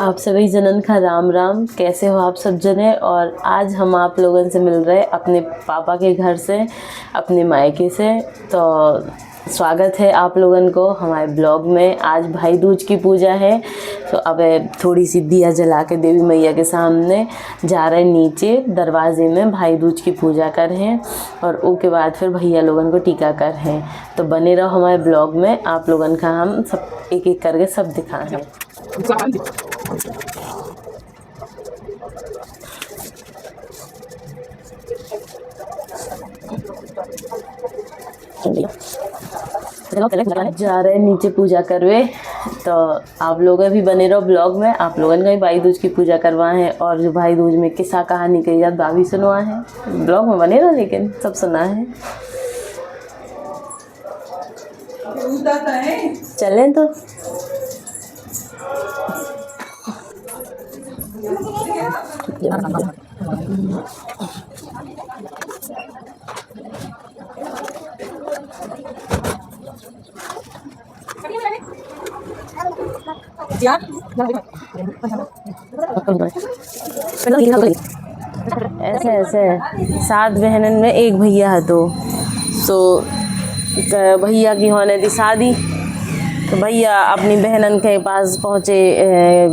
आप सभी जनन का राम राम। कैसे हो आप सब जने। और आज हम आप लोगों से मिल रहे अपने पापा के घर से, अपने मायके से। तो स्वागत है आप लोगों को हमारे ब्लॉग में। आज भाई दूज की पूजा है, तो अब थोड़ी सी दिया जला के देवी मैया के सामने जा रहे नीचे दरवाजे में भाई दूज की पूजा कर हैं, और उसके बाद फिर भैया लोगों को टीका कर हैं। तो बने रहो हमारे ब्लॉग में, आप लोगों का हम सब एक एक करके सब दिखाएं। जा रहे नीचे पूजा करवे, तो आप लोग भी बने रहो ब्लॉग में। आप लोगों का भी भाई दूज की पूजा करवाए हैं, और जो भाई दूज में किस्सा कहानी कही जात भाभी सुनवाए हैं। ब्लॉग में बने रहो, लेकिन सब सुना है। चलें तो ऐसे ऐसे 7 बहनन में एक भैया है। तो भैया की होने थी शादी, तो भैया अपनी बहनन के पास पहुँचे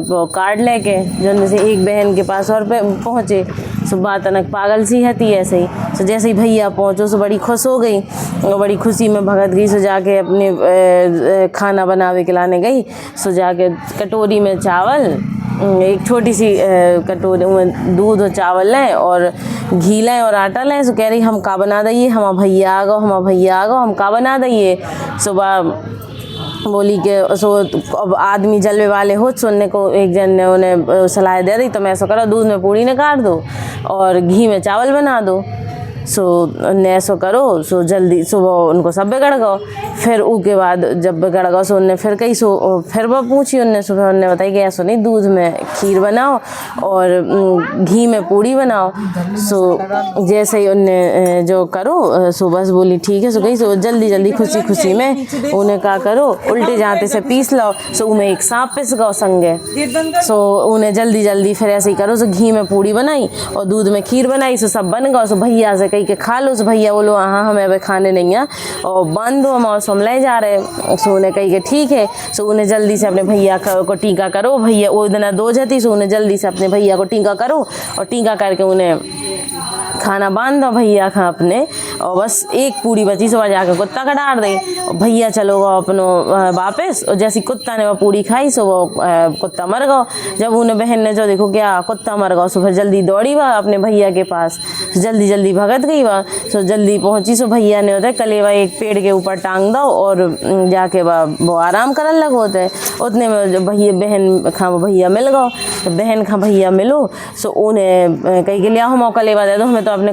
वो कार्ड लेके, जो से एक बहन के पास और पहुँचे। सो बात अनक पागल सी हती ऐसे ही। सो जैसे ही भैया पहुँचो सो बड़ी खुश हो गई, और बड़ी खुशी में भगत गई। सो जाके अपने खाना बनावे के लाने गई। सो जाके कटोरी में चावल, एक छोटी सी कटोरी में दूध और चावल लें और घी लें और आटा लें। सो कह रही हम का बना दइए, हमारा भैया आ गो, हमारा भैया आ गो, हम का बना दइए। सुबह बोली के सो अब आदमी जलवे वाले हो, सुनने को एक जन ने उन्हें सलाह दे दी, तो मैं ऐसा करो दूध में पूड़ी ने काट दो और घी में चावल बना दो। सो ने ऐसा करो। सो जल्दी सुबह उनको सब बिगड़ गो। फिर उसके बाद जब बिगड़ गो सो उनने फिर कही सो फिर वह पूछी उनने सुबह, उनने बताई कि ऐसा नहीं, दूध में खीर बनाओ और घी में पूड़ी बनाओ। सो जैसे ही उनने जो करो सो बस बोली ठीक है। सो गई सो जल्दी जल्दी खुशी खुशी में उन्हें का करो, उल्टे जाते से पीस लो। सो उनमें एक सांप पिस गो संगे। सो उन्हें जल्दी जल्दी फिर ऐसे ही करो। सो घी में पूड़ी बनाई और दूध में खीर बनाई। सो सब बन गो। सो भैया से कही के खा लो। सो भैया बोलो हाँ हमें अभी खाने नहीं है और बंद दो, हम और सो ले जा रहे। सो उन्हें कही के ठीक है। सो उन्हें जल्दी से अपने भैया को टीका करो। भैया वो दिन दो जती, सो उन्हें जल्दी से अपने भैया को टीका करो और टीका करके उन्हें खाना बांध दो भैया खा अपने। और बस एक पूड़ी बची, सो जाकर कुत्ता का डाल दी। और भैया चलो गो अपनो वापस, और जैसी कुत्ता ने वो पूड़ी खाई सो वो कुत्ता मर गो। जब उन्हें बहन ने जो देखो क्या कुत्ता मर गो, सो फिर जल्दी दौड़ी वह अपने भैया के पास, जल्दी जल्दी भगत गई वह। सो जल्दी पहुंची। सो भैया ने होते कलेवा एक पेड़ के ऊपर टांग दो और जाके वो आराम करने लगो होते। उतने में भैया बहन खा भैया मिल गो। तो बहन खा भैया मिलो। सो उन्हें कही के लिया हम कलेवा दे दो, हमें तो अपने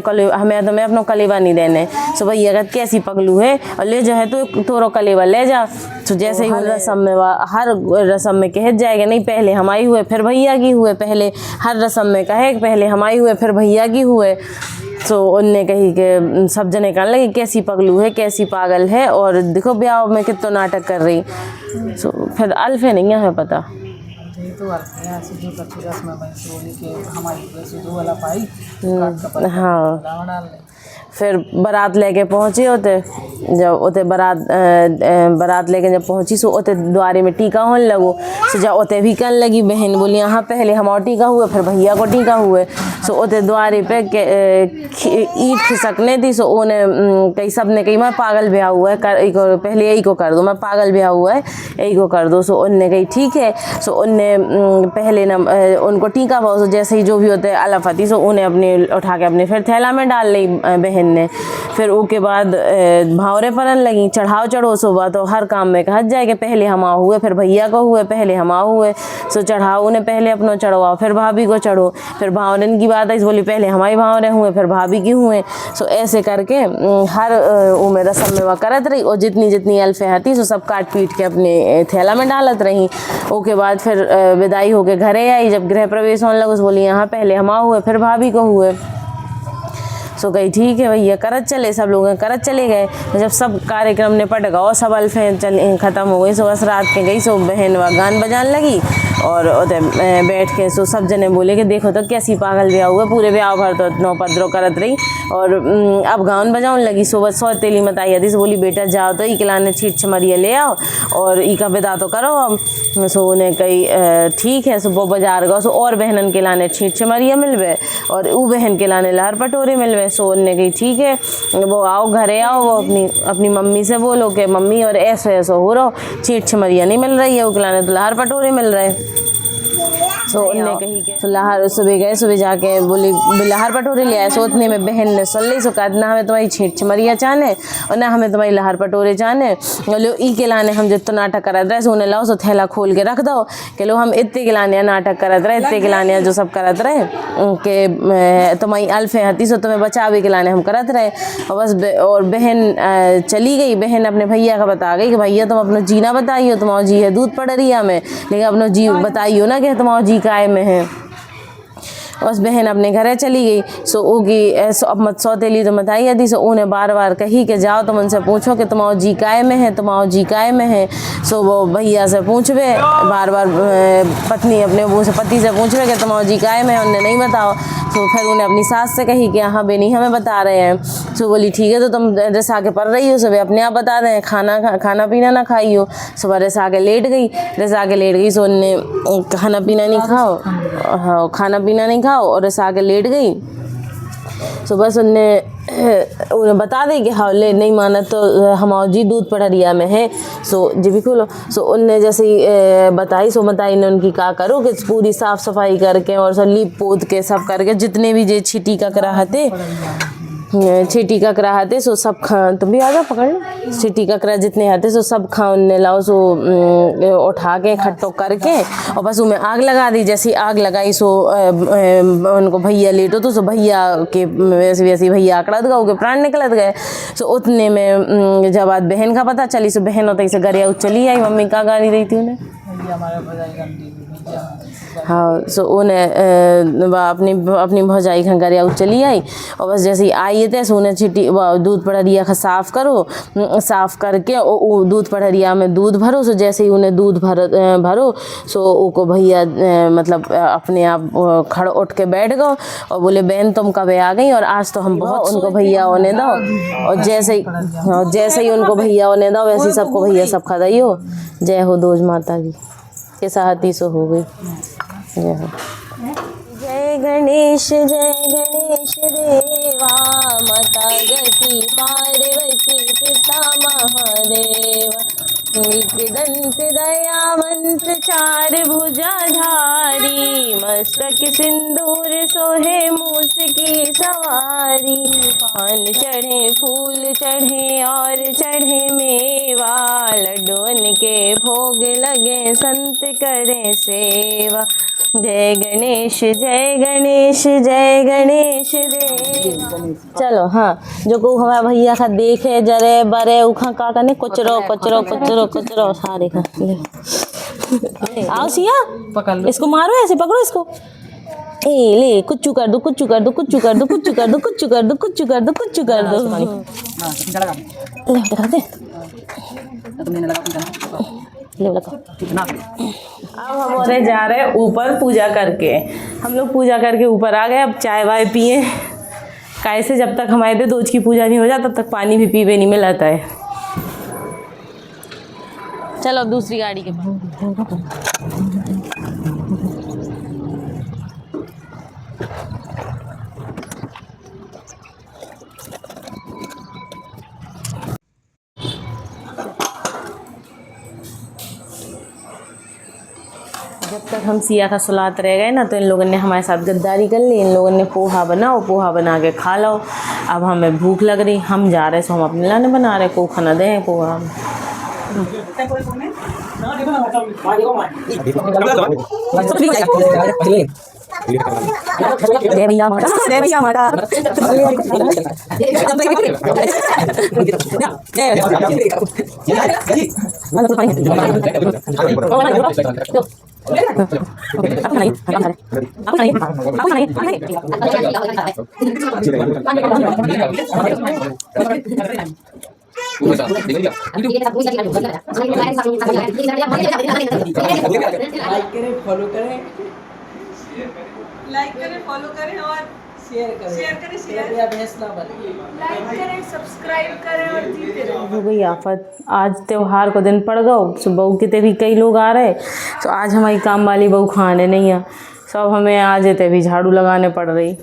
मैं अपना कलेवा नहीं देने। सो भैया कहते कैसी पगलू है, और ले जा है तो तोरो कलेवा ले जा। तो जैसे ही रस्म में हर रस्म में कह जाएगा नहीं पहले हमारी हुए फिर भैया की हुए, पहले हर रस्म में कहे पहले हमारी हुए फिर भैया की हुए। तो उनने कही कि सब जने कहने लगे कैसी पगलू है, कैसी पागल है, और देखो ब्याह में कितना नाटक कर रही। तो फिर अल्फे नहीं है पता। हाँ, फिर बारात लेके पहुँचे होते। जब उते बारात लेके जब पहुँची सो उते द्वारे में टीका होने लगो। सो जब उते भी करने लगी बहन बोली हाँ पहले हमारा टीका हुए फिर भैया को टीका हुए। सो उते द्वारे पे ईट खिसकने थी। सो उन्हें कई सब ने कही मैं पागल ब्याह हुआ है, पहले यही को कर दो, मैं पागल ब्याह हुआ है यही को कर दो। सो उनने कही ठीक है। सो उनने पहले न उनको टीका पाओ। सो जैसे ही जो भी होते अलफती सो उन्हें अपने उठा के अपने फिर थैला में डाल ली बहन ने। फिर उसके बाद भावरे परन लगी, चढ़ाओ चढ़ो। सुबह तो हर काम में कहत जाए कि पहले हमा हुए फिर भैया को हुए पहले हमा हुए। सो चढ़ाओ उन्हें पहले अपनो चढ़वाओ फिर भाभी को चढ़ो। फिर भावरन की बात आई बोली पहले हमारी भावरे हुए फिर भाभी की हुए। सो ऐसे करके हर उमें रस्म में वह करत रही, और जितनी जितनी अल्फे हती सो सब काट पीट के अपने थैला में डालत रही। उसके बाद फिर विदाई होके घरे आई। जब गृह प्रवेश होने लगा बोली यहाँ पहले हमा हुए फिर भाभी को हुए। सो गई ठीक है भैया करत चले, सब लोग करत चले गए। जब सब कार्यक्रम निपट गए सब अल्फें ख़त्म हो गई। सो बस रात के गई सो बहन वह गान बजाने लगी और उधर बैठ के सो सब जने बोले कि देखो तो कैसी पागल ब्याह हुआ, पूरे ब्याह भर तो नौ पद्रो करत रही और अब गाउन बजाउन लगी। सुबह सौ तेली मत आई थी, बोली बेटा जाओ तो इकलाने छीट छमरिया ले आओ और ई का विदा तो करो अब। सो उन्हें कही ठीक है। सो वो बाजार गो सो और बहनन के लाने छीट छमरिया मिलवे और वो बहन के लाने लहर पटोरे मिलवे। सो उन्हें कही ठीक है वो आओ घरे आओ, वो अपनी मम्मी से बोलो कि मम्मी और ऐसो ऐसो हो रहा, छीट छमरिया नहीं मिल रही है, वो खिलाने तो लहर पटोरे मिल रहे। सो उनने कही के लहर सुबह गए, सुबह जाके बोली लहर पटोरे ले आए। सो उतने में बहन ने सुन ली। सो कहा ना हमें तुम्हारी छीट छमरिया चाहने और ना हमें तुम्हारी लहर पटोरे चाहने, लो ई के लाने हम जितना नाटक करत रहे। सो उन्हें लाओ सो थैला खोल के रख दो कि लो हम इतने के लाने नाटक करत रहे, इतने के लाने जो सब करत रहे कि तुम्हारी अल्फे हती सो तुम्हें बचावे के लाने हम करत रहे। और बस और बहन चली गई। बहन अपने भैया का बता गई कि भैया तुम अपना जीना बताइयो, तुम्हारा जी है दूध पड़ रही है हमें, लेकिन अपना जी बताइयो ना कि तुम्हारा जी काय में है। बस बहन अपने घरे चली गई। सो ओगी अब मत सौतेली तो मत आई थी। सो उन्हें बार बार कही कि जाओ तुम उनसे पूछो कि तुम्हारा जी काय में है, तुम्हारा जी काय में है। सो वो भैया से पूछवे बार बार, पत्नी अपने वो से पति से पूछवे कि तुम्हारा जी काय में है, उन्हें नहीं बताओ। तो फिर उन्हें अपनी सास से कही कि हाँ बेनी हमें बता रहे हैं। सो बोली ठीक है तो तुम रसा के पढ़ रही हो, सुबह अपने आप बता दें, खाना पीना ना खाई हो। सुबह रसा के लेट गई। सो उनने खाना पीना नहीं खाओ, हाँ खाना पीना नहीं खाओ और रसा के लेट गई। सो बस उन्हें बता दे कि हाँ ले नहीं माना तो हमारा जी दूध पड़रिया में है। सो जी भी खोलो। सो उनने जैसे ही बताई ने उनकी का करो कि पूरी साफ़ सफाई करके और सब लीप पोत के सब करके जितने भी जे छिटी का कराहते छीटी का कराहते सो सब खा, तुम भी आ जाओ पकड़ लो। छीटी का करा जितने आते सो सब खा उनने लाओ। सो उठा के खट्टो करके और बस उनमें आग लगा दी। जैसी आग लगाई सो उनको भैया लेटो तो सो भैया के वैसे भैया आकड़त गए, उनके प्राण निकलत गए। सो उतने में जब आज बहन का पता चली सो बहन होता से गरिया चली आई। मम्मी का गाली दी थी उन्हें, हाँ। सो उन्हें अपनी भौजाई खा गरिया चली आई और बस जैसे ही आई थे सो उन्हें छिटी दूध पड़रिया का साफ़ करो, साफ़ करके दूध पड़रिया में दूध भरो। सो जैसे ही उन्हें दूध भरो सो उनको भैया मतलब अपने आप खड़ उठ के बैठ गए और बोले बहन तुम कब आ गई और आज तो हम बहुत उनको भैया होने दो। और जैसे ही उनको भैया होने दो वैसे ही सबको भैया सब खा दई हो। जय हो दोज माता की के साहती सो हो गई। जय हो। जय गणेश देवा माता गति पार्वती पिता महादेव, एक दंत दया मंत्र चार भुजाधारी, मस्तक सिंदूर सोहे मूस की सवारी। पान चढ़े फूल चढ़े और चढ़े मेवा, लड्डुअन के भोग लगे संत करे सेवा। जय गणेश देवा। चलो हाँ जो को हमारा भैया का देखे जरे बरे उखा का करने कुचरो सारे का ले आओ सिया पकड़ लो इसको, मारो ऐसे पकड़ो इसको, ए ले कुच्चू कर दो ले दिखा दे अब हम और जा रहे हैं ऊपर पूजा करके। हम लोग पूजा करके ऊपर आ गए। अब चाय वाय पिए, कैसे जब तक हमारे पे दोज की पूजा नहीं हो जाता तब तक पानी भी पीवे नहीं मिलता है। चलो अब दूसरी गाड़ी के पास। जब तक हम सिया का सुलात रह गए ना तो इन लोगों ने हमारे साथ गद्दारी कर ली। इन लोगों ने पोहा बना के खा लो। अब हमें भूख लग रही, हम जा रहे सो हम अपने लाने बना रहे, को खाना दें पोहा। लाइक करें, फॉलो करें और शेयर करें, लाइक करें, सब्सक्राइब करें और जीते रहें। हो गई आफत, आज त्योहार को दिन पड़ गओ, सो बहू किते भी कई लोग आ रहे, तो आज हमारी काम वाली बहू खाने नहीं है, सब हमें आज ते भी झाड़ू लगाने पड़ रही।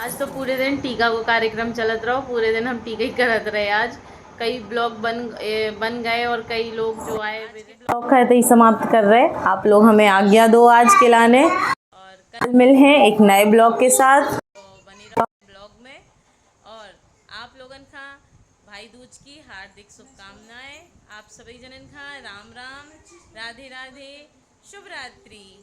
आज तो पूरे दिन टीका को कार्यक्रम चलत रहो, पूरे दिन हम टीका ही करत रहे। आज कई ब्लॉग बन गए और कई लोग जो आए ब्लॉग कहते ही समाप्त कर रहे। आप लोग हमें आज्ञा दो आज के लाने, और कल मिल हैं एक नए ब्लॉग के साथ, तो बनी रहो ब्लॉग में। और आप लोगन का भाई दूज की हार्दिक शुभकामनाएं। आप सभी जनन का राम राम, राधे राधे, शुभ रात्रि।